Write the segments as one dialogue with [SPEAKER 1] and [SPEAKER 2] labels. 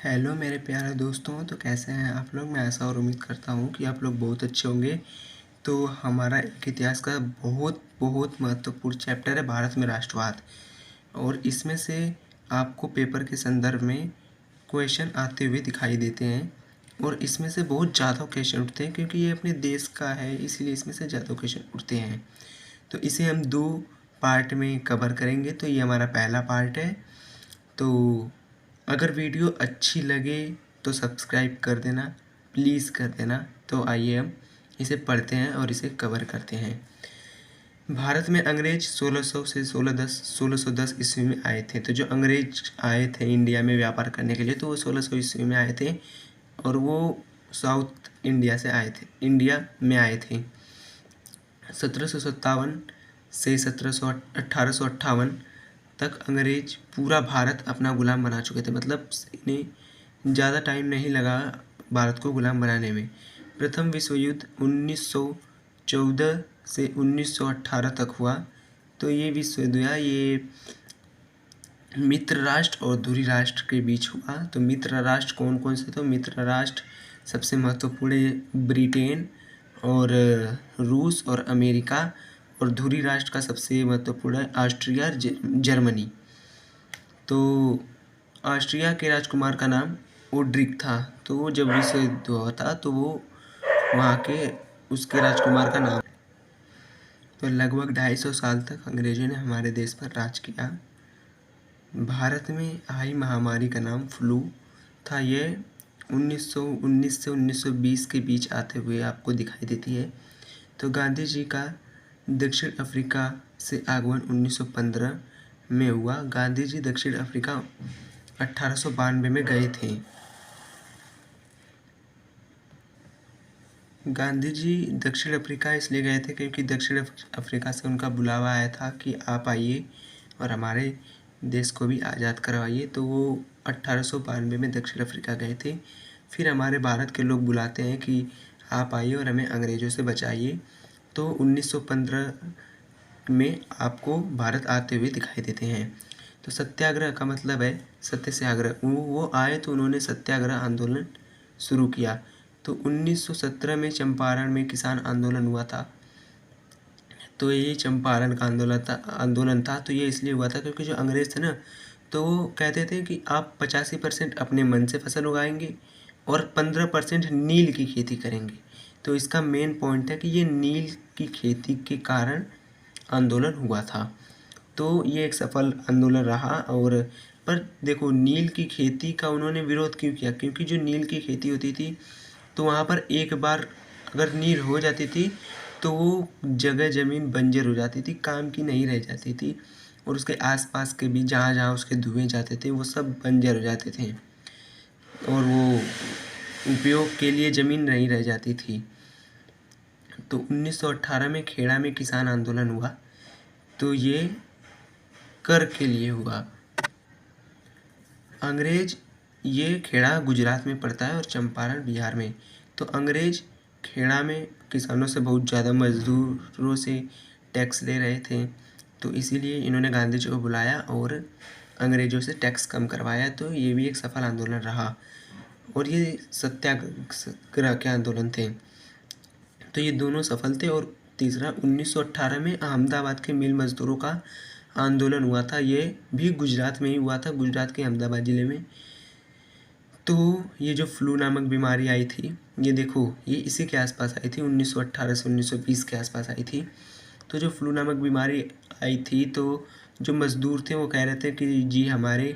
[SPEAKER 1] Hello मेरे प्यारे दोस्तों, तो कैसे हैं आप लोग। मैं ऐसा और उम्मीद करता हूँ कि आप लोग बहुत अच्छे होंगे। तो हमारा एक इतिहास का बहुत बहुत महत्वपूर्ण चैप्टर है भारत में राष्ट्रवाद, और इसमें से आपको पेपर के संदर्भ में क्वेश्चन आते हुए दिखाई देते हैं। और इसमें से बहुत ज़्यादा क्वेश्चन उठते हैं क्योंकि ये अपने देश का है, इसलिए इसमें से ज़्यादा क्वेश्चन उठते हैं। तो इसे हम दो पार्ट में कवर करेंगे। तो ये हमारा पहला पार्ट है। तो अगर वीडियो अच्छी लगे तो सब्सक्राइब कर देना, प्लीज़ कर देना। तो आइए हम इसे पढ़ते हैं और इसे कवर करते हैं। भारत में अंग्रेज 1600 से 1610 ईस्वी में आए थे। तो जो अंग्रेज आए थे इंडिया में व्यापार करने के लिए, तो वो 1600 ईस्वी में आए थे और वो साउथ इंडिया से आए थे, इंडिया में आए थे। 1757 से 1858 तक अंग्रेज पूरा भारत अपना गुलाम बना चुके थे। मतलब इन्हें ज़्यादा टाइम नहीं लगा भारत को गुलाम बनाने में। प्रथम विश्व युद्ध 1914 से 1918 तक हुआ। तो ये विश्व युद्ध हुआ, ये मित्र राष्ट्र और धुरी राष्ट्र के बीच हुआ। तो मित्र राष्ट्र कौन कौन से? तो मित्र राष्ट्र सबसे महत्वपूर्ण ब्रिटेन और रूस और अमेरिका, और धुरी राष्ट्र का सबसे महत्वपूर्ण है ऑस्ट्रिया जर्मनी। तो ऑस्ट्रिया के राजकुमार का नाम ओड्रिक था। तो वो जब विश्व युद्ध हुआ था तो वो वहाँ के उसके राजकुमार का नाम। तो लगभग 250 साल तक अंग्रेजों ने हमारे देश पर राज किया। भारत में आई महामारी का नाम फ्लू था। ये 1919 से 1920 के बीच आते हुए आपको दिखाई देती है। तो गांधी जी का दक्षिण अफ्रीका से आगमन 1915 में हुआ। गांधी जी दक्षिण अफ्रीका 1892 में गए थे। गांधी जी दक्षिण अफ्रीका इसलिए गए थे क्योंकि दक्षिण अफ्रीका से उनका बुलावा आया था कि आप आइए और हमारे देश को भी आज़ाद करवाइए। तो वो 1892 में दक्षिण अफ्रीका गए थे। फिर हमारे भारत के लोग बुलाते हैं कि आप आइए और हमें अंग्रेज़ों से बचाइए। तो 1915 में आपको भारत आते हुए दिखाई देते हैं। तो सत्याग्रह का मतलब है सत्य से आग्रह। वो आए तो उन्होंने सत्याग्रह आंदोलन शुरू किया। तो 1917 में चंपारण में किसान आंदोलन हुआ था। तो ये चंपारण का आंदोलन था। तो ये इसलिए हुआ था क्योंकि जो अंग्रेज़ थे ना, तो वो कहते थे कि आप 85% अपने मन से फसल उगाएंगे और 15% नील की खेती करेंगे। तो इसका मेन पॉइंट है कि ये नील की खेती के कारण आंदोलन हुआ था। तो ये एक सफल आंदोलन रहा। और पर देखो, नील की खेती का उन्होंने विरोध क्यों किया? क्योंकि जो नील की खेती होती थी तो वहाँ पर एक बार अगर नील हो जाती थी तो वो जगह ज़मीन बंजर हो जाती थी, काम की नहीं रह जाती थी। और उसके आसपास के भी जहाँ जहाँ उसके धुएँ जाते थे वो सब बंजर हो जाते थे और वो उपयोग के लिए ज़मीन नहीं रह जाती थी। तो 1918 में खेड़ा में किसान आंदोलन हुआ। तो ये कर के लिए हुआ। अंग्रेज, ये खेड़ा गुजरात में पड़ता है और चंपारण बिहार में। तो अंग्रेज खेड़ा में किसानों से बहुत ज़्यादा, मजदूरों से टैक्स ले रहे थे। तो इसीलिए इन्होंने गांधी जी को बुलाया और अंग्रेज़ों से टैक्स कम करवाया। तो ये भी एक सफल आंदोलन रहा और ये सत्याग्रह के आंदोलन थे। तो ये दोनों सफल थे। और तीसरा 1918 में अहमदाबाद के मिल मजदूरों का आंदोलन हुआ था। ये भी गुजरात में ही हुआ था, गुजरात के अहमदाबाद ज़िले में। तो ये जो फ्लू नामक बीमारी आई थी, ये देखो ये इसी के आसपास आई थी, 1918 से 1920 के आसपास आई थी। तो जो फ्लू नामक बीमारी आई थी तो जो मज़दूर थे वो कह रहे थे कि जी हमारे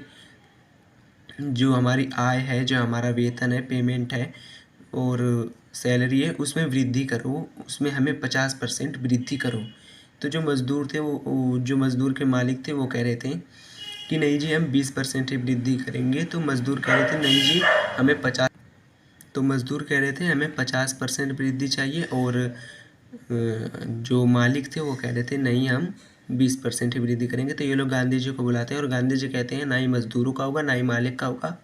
[SPEAKER 1] जो हमारी आय है, जो हमारा वेतन है, पेमेंट है और सैलरी है, उसमें वृद्धि करो, उसमें हमें 50% वृद्धि करो। तो जो मज़दूर थे वो जो मज़दूर के मालिक थे वो कह रहे थे कि नहीं जी हम 20% ही वृद्धि करेंगे। तो मज़दूर कह रहे थे नहीं जी हमें 50, तो मज़दूर कह रहे थे हमें 50% वृद्धि चाहिए। और जो मालिक थे वो कह रहे थे नहीं हम 20% ही वृद्धि करेंगे। तो ये लोग गांधी जी को बुलाते हैं और गांधी जी कहते हैं ना ही मज़दूरों का होगा ना ही मालिक का होगा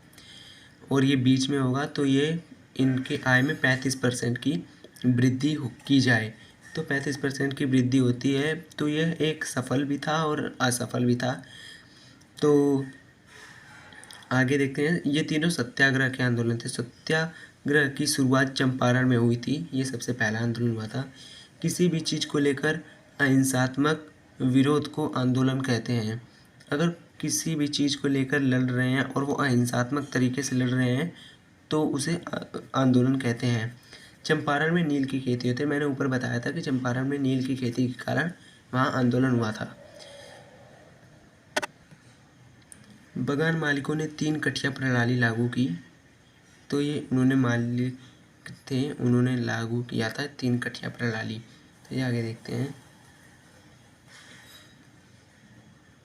[SPEAKER 1] और ये बीच में होगा। तो ये इनके आय में 35% की वृद्धि की जाए। तो 35% की वृद्धि होती है। तो यह एक सफल भी था और असफल भी था। तो आगे देखते हैं, ये तीनों सत्याग्रह के आंदोलन थे। सत्याग्रह की शुरुआत चंपारण में हुई थी, ये सबसे पहला आंदोलन हुआ था। किसी भी चीज़ को लेकर अहिंसात्मक विरोध को आंदोलन कहते हैं। अगर किसी भी चीज़ को लेकर लड़ रहे हैं और वो अहिंसात्मक तरीके से लड़ रहे हैं तो उसे आंदोलन कहते हैं। चंपारण में नील की खेती होती है। मैंने ऊपर बताया था कि चंपारण में नील की खेती के कारण वहाँ आंदोलन हुआ था। बगान मालिकों ने 3 कठिया प्रणाली लागू की। तो ये उन्होंने मालिक थे, उन्होंने लागू किया था 3 कठिया प्रणाली। तो ये आगे देखते हैं।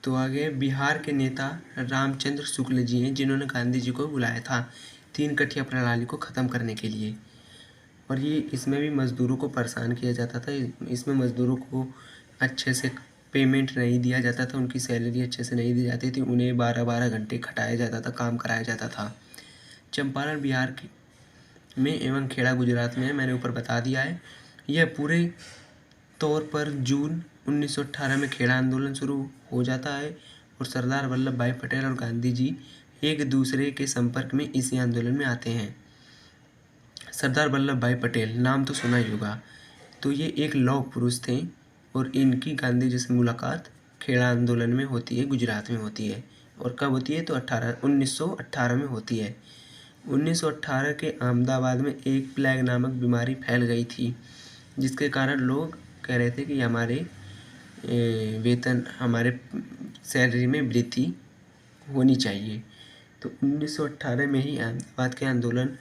[SPEAKER 1] तो आगे बिहार के नेता रामचंद्र शुक्ल जी हैं, जिन्होंने गांधी जी को बुलाया था 3 कठिया प्रणाली को ख़त्म करने के लिए। और ये इसमें भी मज़दूरों को परेशान किया जाता था। इसमें मज़दूरों को अच्छे से पेमेंट नहीं दिया जाता था, उनकी सैलरी अच्छे से नहीं दी जाती थी, उन्हें 12-12 घंटे खटाया जाता था, काम कराया जाता था। चंपारण बिहार में एवं खेड़ा गुजरात में है, मैंने ऊपर बता दिया है। यह पूरे तौर पर जून 1918 में खेड़ा आंदोलन शुरू हो जाता है और सरदार वल्लभ भाई पटेल और गांधी जी एक दूसरे के संपर्क में इसी आंदोलन में आते हैं। सरदार वल्लभ भाई पटेल नाम तो सुना ही होगा। तो ये एक लौह पुरुष थे और इनकी गांधी जी से मुलाकात खेड़ा आंदोलन में होती है, गुजरात में होती है। और कब होती है? तो 1918 में होती है। 1918 के अहमदाबाद में एक प्लेग नामक बीमारी फैल गई थी, जिसके कारण लोग कह रहे थे कि हमारे वेतन, हमारे सैलरी में वृद्धि होनी चाहिए। तो 1918 में ही अहमदाबाद के आंदोलन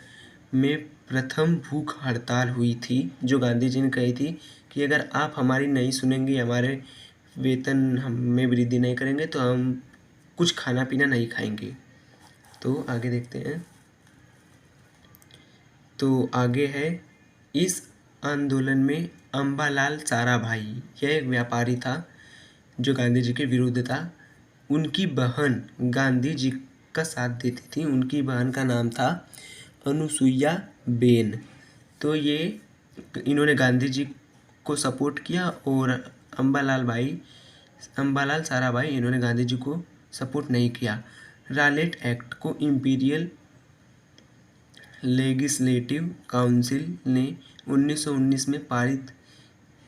[SPEAKER 1] में प्रथम भूख हड़ताल हुई थी, जो गांधी जी ने कही थी कि अगर आप हमारी नहीं सुनेंगे, हमारे वेतन हम में वृद्धि नहीं करेंगे तो हम कुछ खाना पीना नहीं खाएंगे। तो आगे देखते हैं। तो आगे है, इस आंदोलन में अम्बालाल साराभाई, यह एक व्यापारी था जो गांधी जी के विरुद्ध था। उनकी बहन गांधी जी का साथ देती थी। उनकी बहन का नाम था अनुसुईया बेन। तो ये इन्होंने गांधी जी को सपोर्ट किया और अम्बालाल साराभाई इन्होंने गांधी जी को सपोर्ट नहीं किया। रालेट एक्ट को इम्पीरियल लेजिस्लेटिव काउंसिल ने 1919 में पारित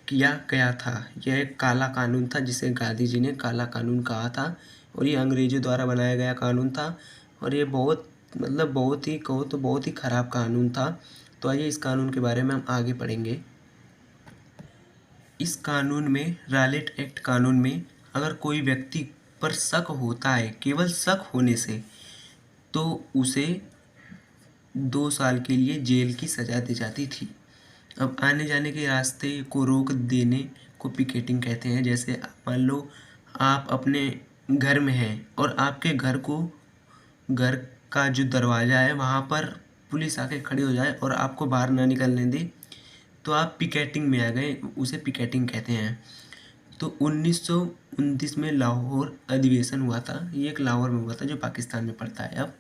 [SPEAKER 1] किया गया था। यह एक काला कानून था, जिसे गांधी जी ने काला कानून कहा था और ये अंग्रेजों द्वारा बनाया गया कानून था और ये बहुत ही कहो तो बहुत ही ख़राब कानून था। तो आइए इस कानून के बारे में हम आगे पढ़ेंगे। इस कानून में, रालेट एक्ट कानून में, अगर कोई व्यक्ति पर शक होता है, केवल शक होने से, तो उसे 2 साल के लिए जेल की सज़ा दी जाती थी। अब आने जाने के रास्ते को रोक देने को पिकेटिंग कहते हैं। जैसे मान लो आप अपने घर में हैं और आपके घर का जो दरवाज़ा है वहाँ पर पुलिस आके खड़ी हो जाए और आपको बाहर ना निकलने दे, तो आप पिकेटिंग में आ गए, उसे पिकेटिंग कहते हैं। तो 1929 में लाहौर अधिवेशन हुआ था। ये एक लाहौर में हुआ था जो पाकिस्तान में पड़ता है अब।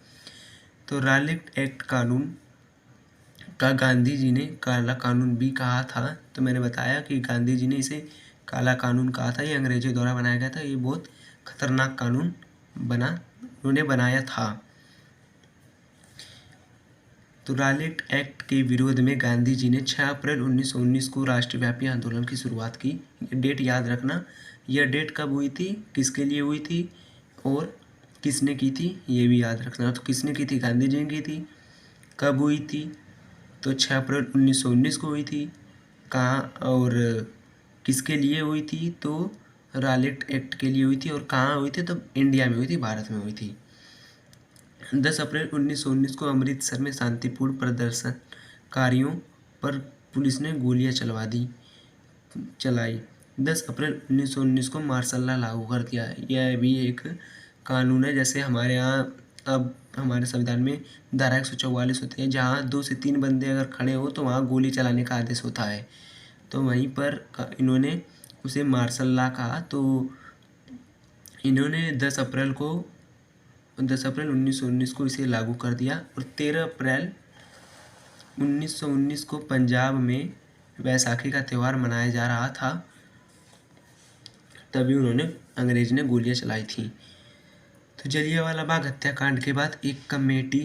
[SPEAKER 1] तो रालेट एक्ट कानून का गांधी जी ने काला कानून भी कहा था। तो मैंने बताया कि गांधी जी ने इसे काला कानून कहा था। ये अंग्रेजों द्वारा बनाया गया था। ये बहुत खतरनाक कानून उन्होंने बनाया था। तो रालेट एक्ट के विरोध में गांधी जी ने 6 अप्रैल 1919 को राष्ट्रव्यापी आंदोलन की शुरुआत की। ये डेट याद रखना। यह डेट कब हुई थी, किसके लिए हुई थी और किसने की थी, ये भी याद रखना। तो किसने की थी? गांधी जी ने की थी। कब हुई थी? तो 6 अप्रैल 1919 को हुई थी। कहाँ और किसके लिए हुई थी? तो रालेट एक्ट के लिए हुई थी। और कहाँ हुई थी? तो इंडिया में हुई थी, भारत में हुई थी। 10 अप्रैल 1919 को अमृतसर में शांतिपूर्ण प्रदर्शनकारियों पर पुलिस ने गोलियां चलाई। 10 अप्रैल 1919 को मार्शल लॉ लागू कर दिया। यह भी एक कानून है। जैसे हमारे यहाँ अब हमारे संविधान में धारा 144 होती है, जहाँ 2 से 3 बंदे अगर खड़े हो तो वहाँ गोली चलाने का आदेश होता है। तो वहीं पर इन्होंने उसे मार्शल लॉ कहा। तो इन्होंने 10 अप्रैल 1919 को इसे लागू कर दिया। और 13 अप्रैल 1919 को पंजाब में वैसाखी का त्यौहार मनाया जा रहा था, तभी अंग्रेज ने गोलियां चलाई थी। तो तो जलियांवाला बाग हत्याकांड के बाद एक कमेटी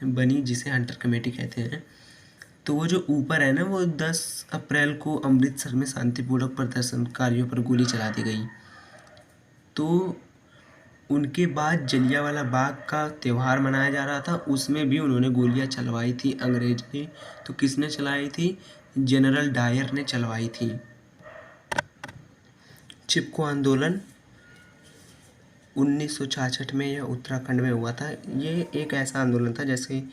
[SPEAKER 1] बनी जिसे हंटर कमेटी कहते हैं। तो वो जो ऊपर है ना, वो 10 अप्रैल को अमृतसर में शांतिपूर्वक प्रदर्शनकारियों पर गोली चला दी गई। तो उनके बाद जलियांवाला बाग का त्यौहार मनाया जा रहा था, उसमें भी उन्होंने गोलियां चलवाई थी अंग्रेज ने। तो किसने चलाई थी? जनरल डायर ने चलवाई थी। चिपको आंदोलन 1966 में यह उत्तराखंड में हुआ था। ये एक ऐसा आंदोलन था, जैसे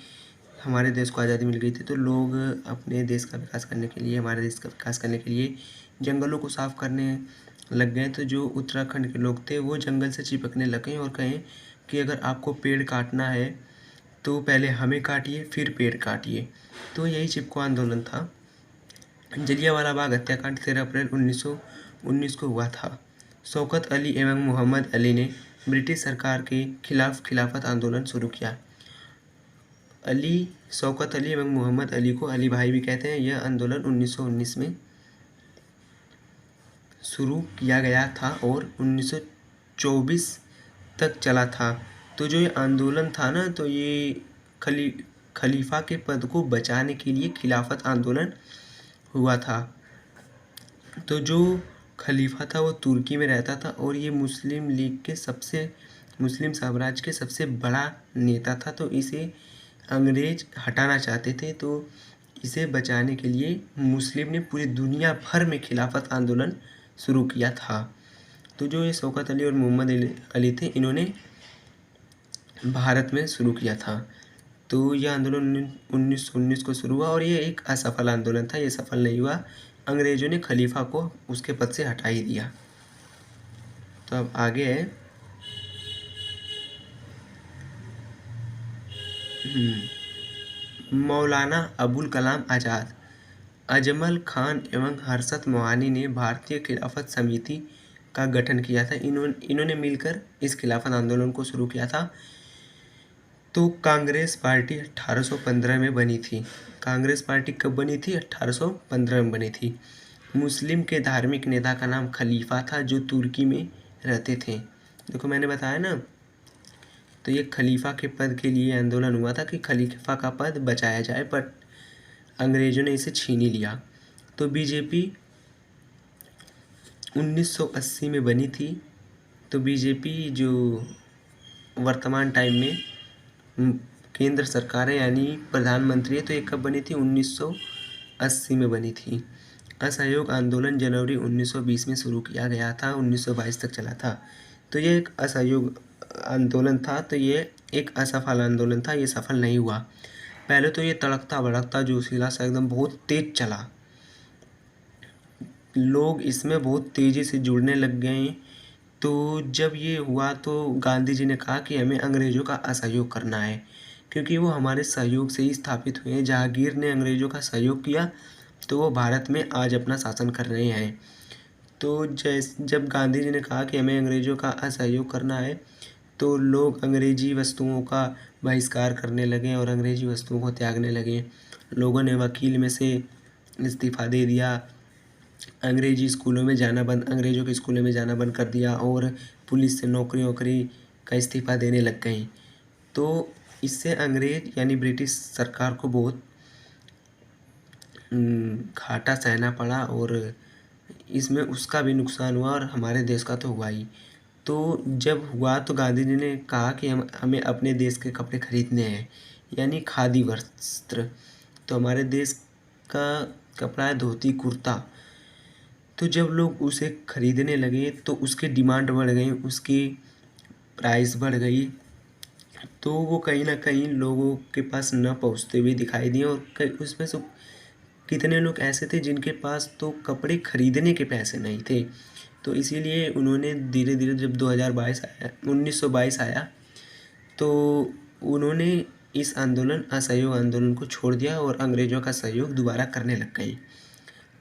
[SPEAKER 1] हमारे देश को आज़ादी मिल गई थी तो लोग अपने देश का विकास करने के लिए, हमारे देश का विकास करने के लिए जंगलों को साफ करने लग गए। तो जो उत्तराखंड के लोग थे वो जंगल से चिपकने लगे और कहें कि अगर आपको पेड़ काटना है तो पहले हमें काटिए, फिर पेड़ काटिए। तो यही चिपको आंदोलन था। जलियांवाला बाग हत्याकांड 13 अप्रैल 1919 को हुआ था। शौकत अली एवं मोहम्मद अली ने ब्रिटिश सरकार के खिलाफ खिलाफत आंदोलन शुरू किया। शौकत अली एवं मोहम्मद अली को अली भाई भी कहते हैं। यह आंदोलन 1919 में शुरू किया गया था और 1924 तक चला था। तो जो ये आंदोलन था ना, तो ये खलीफा के पद को बचाने के लिए खिलाफत आंदोलन हुआ था। तो जो खलीफा था वो तुर्की में रहता था और ये मुस्लिम साम्राज्य के सबसे बड़ा नेता था। तो इसे अंग्रेज हटाना चाहते थे। तो इसे बचाने के लिए मुस्लिम ने पूरी दुनिया भर में खिलाफत आंदोलन शुरू किया था। तो जो ये शौकत अली और मोहम्मद अली थे, इन्होंने भारत में शुरू किया था। तो यह आंदोलन 1919 को शुरू हुआ और ये एक असफल आंदोलन था, ये सफल नहीं हुआ। अंग्रेजों ने खलीफा को उसके पद से हटा ही दिया। तो अब आगे है मौलाना अबुल कलाम आज़ाद। अजमल खान एवं हर्षद मोहानी ने भारतीय खिलाफत समिति का गठन किया था। इन्होंने मिलकर इस खिलाफत आंदोलन को शुरू किया था। तो कांग्रेस पार्टी 1815 में बनी थी। कांग्रेस पार्टी कब बनी थी? 1815 में बनी थी। मुस्लिम के धार्मिक नेता का नाम खलीफा था, जो तुर्की में रहते थे। देखो मैंने बताया ना, तो ये खलीफा के पद के लिए आंदोलन हुआ था कि खलीफा का पद बचाया जाए, पर अंग्रेजों ने इसे छीन ही लिया। तो बीजेपी 1980 में बनी थी। तो बीजेपी जो वर्तमान टाइम में केंद्र सरकार है, यानी प्रधानमंत्री है, तो ये कब बनी थी? 1980 में बनी थी। असहयोग आंदोलन जनवरी 1920 में शुरू किया गया था, 1922 तक चला था। तो ये एक असहयोग आंदोलन था। तो ये एक असफल आंदोलन था, ये सफल नहीं हुआ। पहले तो ये तड़कता भड़कता जोशीला सा एकदम बहुत तेज चला, लोग इसमें बहुत तेज़ी से जुड़ने लग गए। तो जब ये हुआ तो गांधी जी ने कहा कि हमें अंग्रेज़ों का असहयोग करना है, क्योंकि वो हमारे सहयोग से ही स्थापित हुए हैं। जहांगीर ने अंग्रेज़ों का सहयोग किया तो वो भारत में आज अपना शासन कर रहे हैं। तो जब गांधी जी ने कहा कि हमें अंग्रेज़ों का असहयोग करना है, तो लोग अंग्रेज़ी वस्तुओं का बहिष्कार करने लगे और अंग्रेज़ी वस्तुओं को त्यागने लगे। लोगों ने वकील में से इस्तीफ़ा दे दिया, अंग्रेज़ों के स्कूलों में जाना बंद कर दिया और पुलिस से नौकरी का इस्तीफ़ा देने लग गए। तो इससे अंग्रेज यानी ब्रिटिश सरकार को बहुत घाटा सहना पड़ा और इसमें उसका भी नुकसान हुआ और हमारे देश का तो हुआ ही। तो जब हुआ तो गांधी जी ने कहा कि हमें अपने देश के कपड़े खरीदने हैं, यानी खादी वस्त्र। तो हमारे देश का कपड़ा है धोती कुर्ता। तो जब लोग उसे खरीदने लगे तो उसकी डिमांड बढ़ गई, उसकी प्राइस बढ़ गई। तो वो कहीं ना कहीं लोगों के पास न पहुंचते हुए दिखाई दिए और उसमें से कितने लोग ऐसे थे जिनके पास तो कपड़े खरीदने के पैसे नहीं थे। तो इसीलिए उन्होंने धीरे धीरे जब 1922 आया तो उन्होंने इस असहयोग आंदोलन को छोड़ दिया और अंग्रेज़ों का सहयोग दोबारा करने लग गए।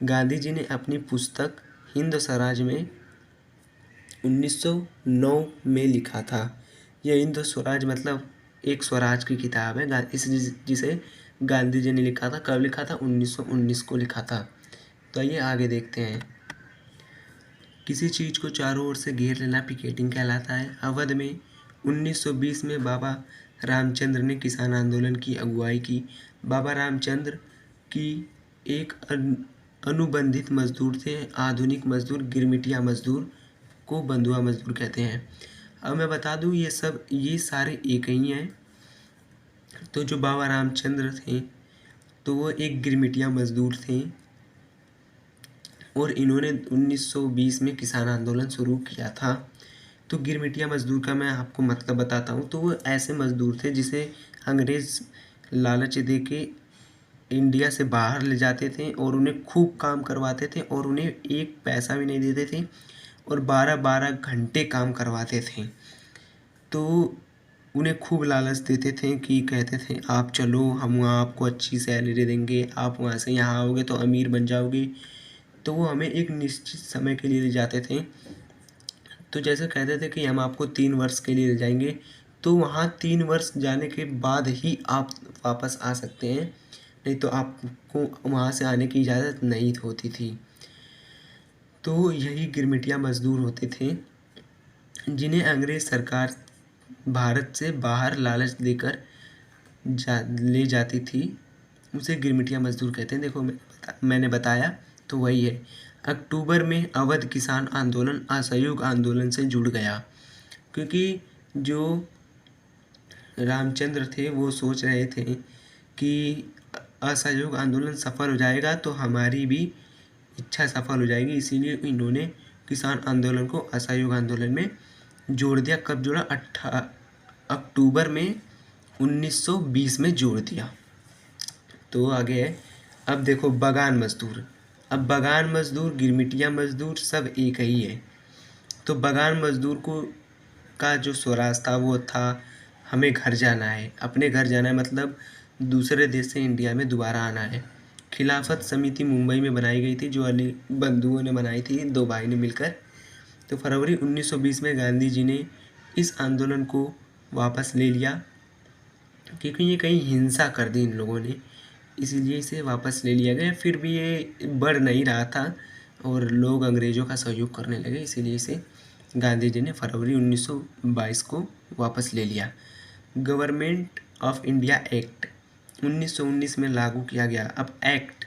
[SPEAKER 1] गांधी जी ने अपनी पुस्तक हिंद स्वराज में 1909 में लिखा था। यह हिंद स्वराज मतलब एक स्वराज की किताब है, जिसे गांधी जी ने लिखा था। कब लिखा था? 1919 को लिखा था। तो आइए आगे देखते हैं। किसी चीज़ को चारों ओर से घेर लेना पिकेटिंग कहलाता है। अवध में 1920 में बाबा रामचंद्र ने किसान आंदोलन की अगुवाई की। बाबा रामचंद्र की एक अनुबंधित मजदूर थे। आधुनिक मजदूर गिरमिटिया मजदूर को बंधुआ मजदूर कहते हैं। अब मैं बता दूं ये सारे एक ही हैं। तो जो बाबा रामचंद्र थे तो वो एक गिरमिटिया मजदूर थे और इन्होंने 1920 में किसान आंदोलन शुरू किया था। तो गिरमिटिया मजदूर का मैं आपको मतलब बताता हूँ। तो वो ऐसे मजदूर थे जिसे अंग्रेज़ लालच दे के इंडिया से बाहर ले जाते थे और उन्हें खूब काम करवाते थे और उन्हें एक पैसा भी नहीं देते थे और 12-12 घंटे काम करवाते थे। तो उन्हें खूब लालच देते थे कि कहते थे आप चलो, हम आपको अच्छी सैलरी देंगे, आप वहाँ से यहाँ आओगे तो अमीर बन जाओगे। तो वो हमें एक निश्चित समय के लिए ले जाते थे। तो जैसे कहते थे कि हम आपको 3 वर्ष के लिए ले जाएंगे, तो वहाँ 3 वर्ष जाने के बाद ही आप वापस आ सकते हैं, नहीं तो आपको वहाँ से आने की इजाज़त नहीं होती थी। तो यही गिरमिटिया मजदूर होते थे जिन्हें अंग्रेज़ सरकार भारत से बाहर लालच देकर ले जाती थी, उसे गिरमिटिया मजदूर कहते हैं। देखो मैंने बताया तो वही है। अक्टूबर में अवध किसान आंदोलन असहयोग आंदोलन से जुड़ गया, क्योंकि जो रामचंद्र थे वो सोच रहे थे कि असहयोग आंदोलन सफल हो जाएगा तो हमारी भी इच्छा सफल हो जाएगी, इसीलिए इन्होंने किसान आंदोलन को असहयोग आंदोलन में जोड़ दिया। कब जोड़ा? अक्टूबर में 1920 में जोड़ दिया। तो आगे है, अब देखो बगान मजदूर। अब बगान मजदूर गिरमिटिया मजदूर सब एक ही है। तो बगान मजदूर को का जो स्वराज था वो था हमें घर जाना है, अपने घर जाना है, मतलब दूसरे देश से इंडिया में दोबारा आना है। खिलाफत समिति मुंबई में बनाई गई थी, जो अली बंधुओं ने बनाई थी, 2 भाई ने मिलकर। तो फरवरी 1920 में गांधी जी ने इस आंदोलन को वापस ले लिया, क्योंकि ये कहीं हिंसा कर दी इन लोगों ने, इसीलिए इसे वापस ले लिया गया। फिर भी ये बढ़ नहीं रहा था और लोग अंग्रेज़ों का सहयोग करने लगे, इसीलिए इसे गांधी जी ने फरवरी 1922 को वापस ले लिया। गवर्नमेंट ऑफ इंडिया एक्ट 1919 में लागू किया गया। अब act,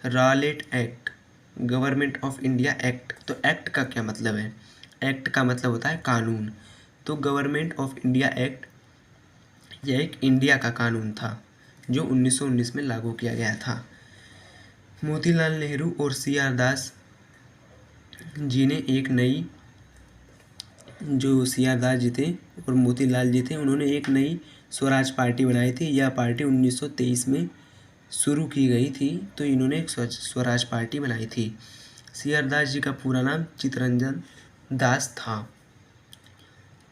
[SPEAKER 1] Rowlatt act, government of India act. तो एक्ट का क्या मतलब है? एक्ट का मतलब होता है कानून। तो गवर्नमेंट ऑफ इंडिया एक्ट यह एक इंडिया का कानून था जो 1919 में लागू किया गया था। मोतीलाल नेहरू और सी.आर. दास जी ने एक नई, जो सी.आर. दास जी थे और मोतीलाल जी थे, उन्होंने एक नई स्वराज पार्टी बनाई थी। यह पार्टी 1923 में शुरू की गई थी। तो इन्होंने एक स्वराज पार्टी बनाई थी। सी.आर. दास जी का पूरा नाम चित्तरंजन दास था।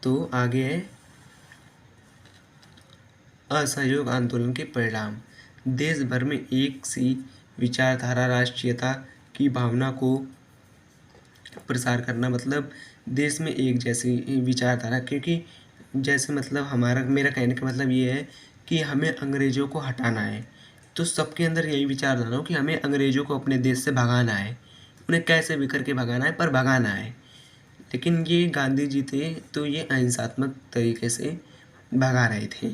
[SPEAKER 1] तो आगे है असहयोग आंदोलन के परिणाम। देश भर में एक सी विचारधारा, राष्ट्रीयता की भावना को प्रसार करना, मतलब देश में एक जैसी विचारधारा, क्योंकि जैसे मतलब मेरा कहने का मतलब ये है कि हमें अंग्रेज़ों को हटाना है। तो सबके अंदर यही विचारधारा हो कि हमें अंग्रेज़ों को अपने देश से भगाना है, उन्हें कैसे भी करके भगाना है, पर भगाना है। लेकिन ये गांधी जी थे तो ये अहिंसात्मक तरीके से भगा रहे थे।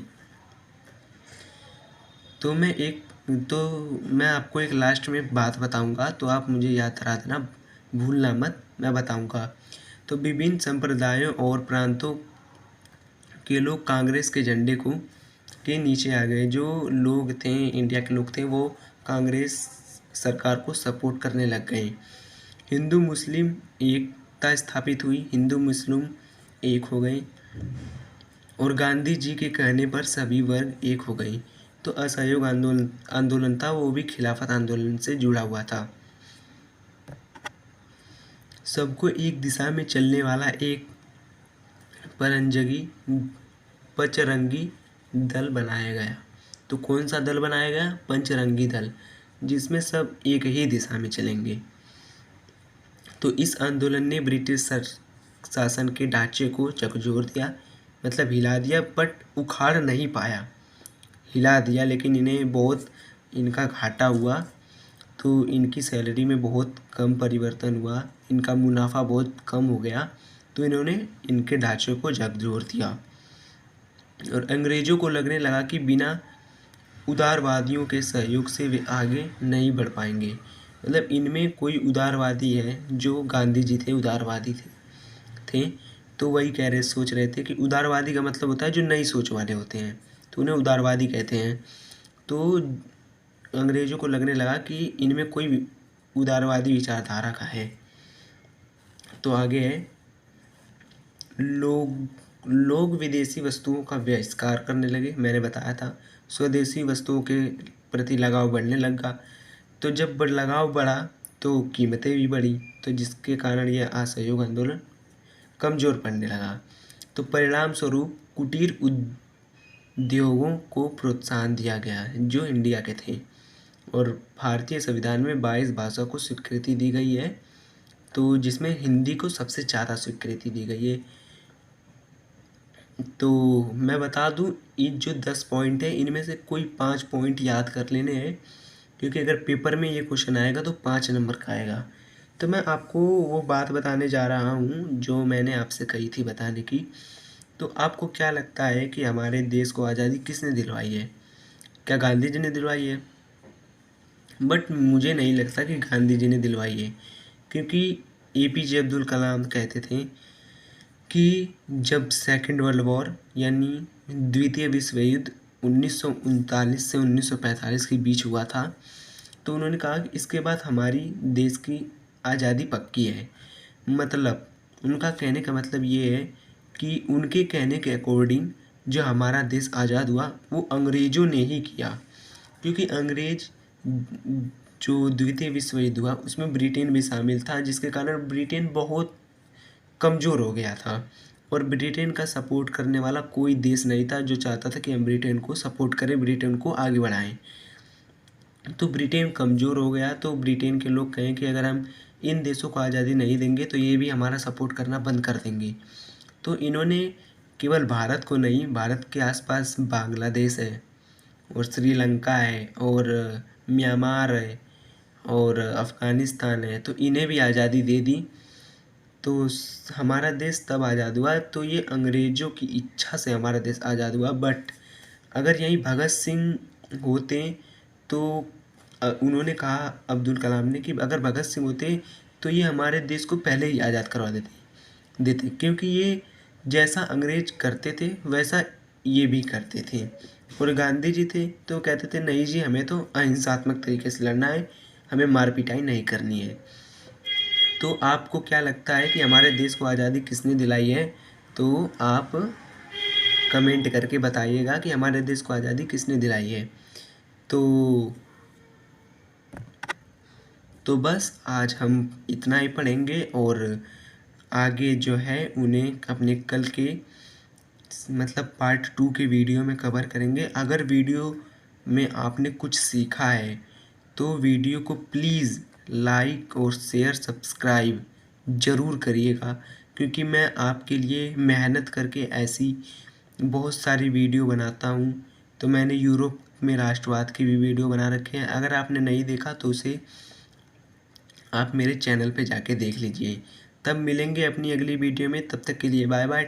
[SPEAKER 1] तो मैं आपको एक लास्ट में बात बताऊंगा, तो आप मुझे याद करा देना, भूलना मत, मैं बताऊंगा। तो विभिन्न संप्रदायों और प्रांतों के लोग कांग्रेस के झंडे के नीचे आ गए। जो लोग थे, इंडिया के लोग थे, वो कांग्रेस सरकार को सपोर्ट करने लग गए। हिंदू मुस्लिम एकता स्थापित हुई, हिंदू मुस्लिम एक हो गए और गांधी जी के कहने पर सभी वर्ग एक हो गए। तो असहयोग आंदोलन था, वो भी खिलाफत आंदोलन से जुड़ा हुआ था। सबको एक दिशा में चलने वाला एक पचरंगी दल बनाया गया। तो कौन सा दल बनाया गया? पंचरंगी दल, जिसमें सब एक ही दिशा में चलेंगे। तो इस आंदोलन ने ब्रिटिश शासन के ढांचे को झकझोर दिया, मतलब हिला दिया, बट उखाड़ नहीं पाया। हिला दिया, लेकिन इन्हें बहुत इनका घाटा हुआ। तो इनकी सैलरी में बहुत कम परिवर्तन हुआ, इनका मुनाफा बहुत कम हो गया। तो इन्होंने इनके ढांचे को झकझोर दिया। और अंग्रेज़ों को लगने लगा कि बिना उदारवादियों के सहयोग से वे आगे नहीं बढ़ पाएंगे। मतलब इनमें कोई उदारवादी है, जो गांधी जी थे उदारवादी थे। तो वही सोच रहे थे कि उदारवादी का मतलब होता है जो नई सोच वाले होते हैं, तो उन्हें उदारवादी कहते हैं। तो अंग्रेज़ों को लगने लगा कि इनमें कोई उदारवादी विचारधारा का है। तो आगे है, लोग विदेशी वस्तुओं का बहिष्कार करने लगे। मैंने बताया था स्वदेशी वस्तुओं के प्रति लगाव बढ़ने लगा। तो जब लगाव बढ़ा तो कीमतें भी बढ़ी, तो जिसके कारण यह असहयोग आंदोलन कमज़ोर पड़ने लगा। तो परिणाम स्वरूप कुटीर उद्योगों को प्रोत्साहन दिया गया जो इंडिया के थे, और भारतीय संविधान में 22 भाषा को स्वीकृति दी गई है, तो जिसमें हिंदी को सबसे ज़्यादा स्वीकृति दी गई है। तो मैं बता दूं, ये जो 10 पॉइंट है इनमें से कोई 5 पॉइंट याद कर लेने हैं, क्योंकि अगर पेपर में ये क्वेश्चन आएगा तो 5 नंबर का आएगा। तो मैं आपको वो बात बताने जा रहा हूँ जो मैंने आपसे कही थी बताने की। तो आपको क्या लगता है कि हमारे देश को आज़ादी किसने दिलवाई है? क्या गांधी जी ने दिलवाई है? बट मुझे नहीं लगता कि गांधी जी ने दिलवाई है, क्योंकि APJ अब्दुल कलाम कहते थे कि जब सेकेंड वर्ल्ड वॉर यानी द्वितीय विश्व युद्ध 1939 से 1945 के बीच हुआ था, तो उन्होंने कहा कि इसके बाद हमारी देश की आज़ादी पक्की है। मतलब उनका कहने का मतलब ये है कि उनके कहने के अकॉर्डिंग जो हमारा देश आज़ाद हुआ वो अंग्रेज़ों ने ही किया, क्योंकि अंग्रेज़ जो द्वितीय विश्व युद्ध हुआ उसमें ब्रिटेन भी शामिल था, जिसके कारण ब्रिटेन बहुत कमज़ोर हो गया था, और ब्रिटेन का सपोर्ट करने वाला कोई देश नहीं था जो चाहता था कि हम ब्रिटेन को सपोर्ट करें, ब्रिटेन को आगे बढ़ाएं। तो ब्रिटेन कमज़ोर हो गया, तो ब्रिटेन के लोग कहें कि अगर हम इन देशों को आज़ादी नहीं देंगे तो ये भी हमारा सपोर्ट करना बंद कर देंगे। तो इन्होंने केवल भारत को नहीं, भारत के आसपास बांग्लादेश है और श्रीलंका है और म्यांमार है और अफ़गानिस्तान है, तो इन्हें भी आज़ादी दे दी। तो हमारा देश तब आज़ाद हुआ। तो ये अंग्रेज़ों की इच्छा से हमारा देश आज़ाद हुआ। बट अगर यहीं भगत सिंह होते तो उन्होंने कहा अब्दुल कलाम ने कि अगर भगत सिंह होते तो ये हमारे देश को पहले ही आज़ाद करवा देते, क्योंकि ये जैसा अंग्रेज करते थे वैसा ये भी करते थे। और गांधी जी थे तो कहते थे नहीं जी, हमें तो अहिंसात्मक तरीके से लड़ना है, हमें मार पिटाई नहीं करनी है। तो आपको क्या लगता है कि हमारे देश को आज़ादी किसने दिलाई है? तो आप कमेंट करके बताइएगा कि हमारे देश को आज़ादी किसने दिलाई है। तो बस आज हम इतना ही पढ़ेंगे, और आगे जो है उन्हें अपने कल के मतलब पार्ट 2 के वीडियो में कवर करेंगे। अगर वीडियो में आपने कुछ सीखा है तो वीडियो को प्लीज़ लाइक और शेयर सब्सक्राइब ज़रूर करिएगा, क्योंकि मैं आपके लिए मेहनत करके ऐसी बहुत सारी वीडियो बनाता हूँ। तो मैंने यूरोप में राष्ट्रवाद की भी वीडियो बना रखे हैं, अगर आपने नहीं देखा तो उसे आप मेरे चैनल पे जाके देख लीजिए। तब मिलेंगे अपनी अगली वीडियो में, तब तक के लिए बाय बाय।